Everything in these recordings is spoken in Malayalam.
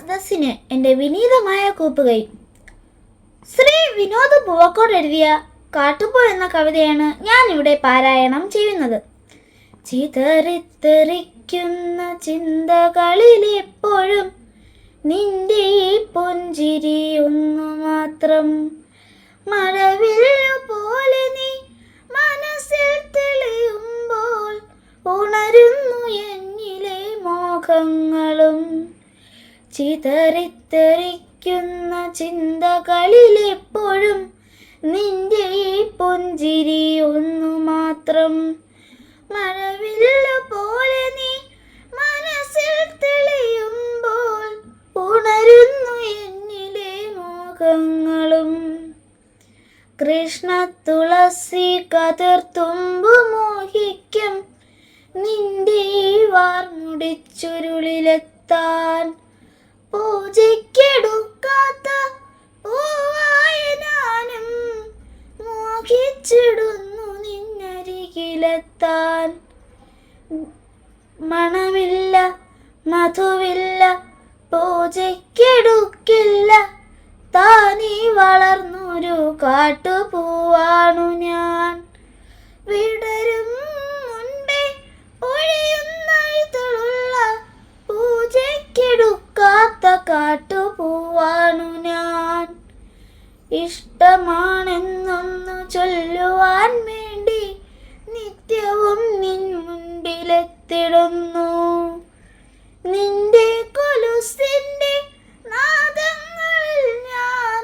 സദസ്സിന് എൻ്റെ വിനീതമായ കൂപ്പുകൈ. ശ്രീ വിനോദ് പൂവക്കോട് എഴുതിയ കാട്ടുപൂ എന്ന കവിതയാണ് ഞാൻ ഇവിടെ പാരായണം ചെയ്യുന്നത്. ചിതറിത്തെറിക്കുന്ന ചിന്തകളിലെപ്പോഴും നിന്റെ ഈ പുഞ്ചിരി ഒന്നു മാത്രം. മഴവില്ലു പോലെ നീ മനസ്സിൽ തെളിയുമ്പോൾ ഉണരുന്നു എന്നിലെ മോഹങ്ങളും. ചിതറിത്തെറിക്കുന്ന ചിന്തകളിലെപ്പോഴും നിന്റെ ഈ പുഞ്ചിരി ഒന്നു മാത്രം. മഴവില്ലു പോലെ നീ മനസ്സിൽ തെളിയുമ്പോൾ ഉണരുന്നു എന്നിലെ മോഹങ്ങളും. കൃഷ്ണ തുളസി കതിർത്തുമ്പു മോഹിക്കും നിന്റെ ഈ വാർമുടിച്ചുരുളിലെത്താൻ. പൂജയ്ക്കെടുക്കാത്ത പൂവായ ഞാനും മോഹിച്ചിടുന്നു നിന്നരികിലെത്താൻ. മണമില്ല മധുവില്ല പൂജയ്ക്കെടുക്കില്ല, താനീ വളർന്നൊരു കാട്ടുപൂവാണു ഞാൻ. വിടരും മുൻപേ പൊഴിയുന്ന ഇതളുള്ള പൂജയ്ക്കെടുക്കാത്ത കാട്ടുപൂവാണു ഞാൻ. ഇഷ്ടമാണെന്നൊന്നു ചൊല്ലുവാൻ വേണ്ടി നിത്യവും നിൻ മുൻപിലെത്തിടുന്നു. നിന്റെ കൊലുസിന്റെ നാദങ്ങളിൽ ഞാൻ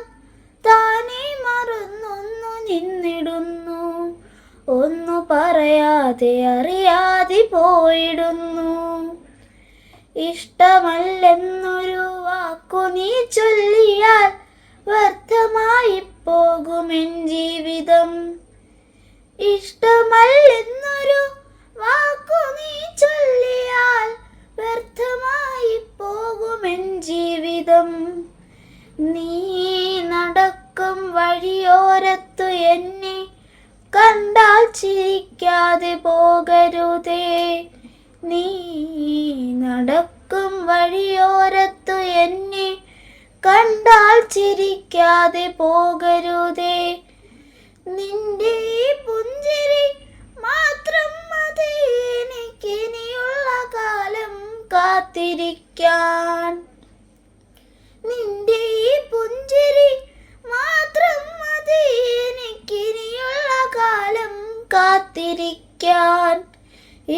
താനേ മറന്നൊന്നു നിന്നിടുന്നു. ഒന്നു പറയാതെ അറിയാതെ പോയിടുന്നു. ഇഷ്ടമല്ലെന്നൊരു വാക്കു നീ ചൊല്ലിയാൽ വ്യർത്ഥമായി പോകുമെൻ ജീവിതം. ഇഷ്ടമല്ലെന്നൊരു വാക്കു നീ ചൊല്ലിയാൽ വ്യർത്ഥമായി പോകുമെൻ ജീവിതം. നീ നടക്കും വഴിയോരത്തു എന്നെ കണ്ടാൽ ചിരിക്കാതെ പോകരുതേ. നീ നടക്കും വഴിയോരത്തു എന്നെ കണ്ടാൽ ചിരിക്കാതെ പോകരുതേ. നിന്റെ പുഞ്ചിരി മാത്രം മതി എനിക്കിനിയുള്ള കാലം കാത്തിരിക്കാൻ. നിന്റെ പുഞ്ചിരി മാത്രം മതി എനിക്കിനിയുള്ള കാലം കാത്തിരിക്കാൻ.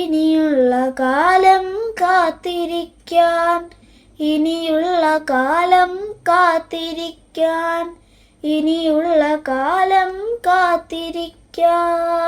ഇനിയുള്ള കാലം കാത്തിരിക്കാൻ. ഇനിയുള്ള കാലം കാത്തിരിക്കാൻ. ഇനിയുള്ള കാലം കാത്തിരിക്കാൻ.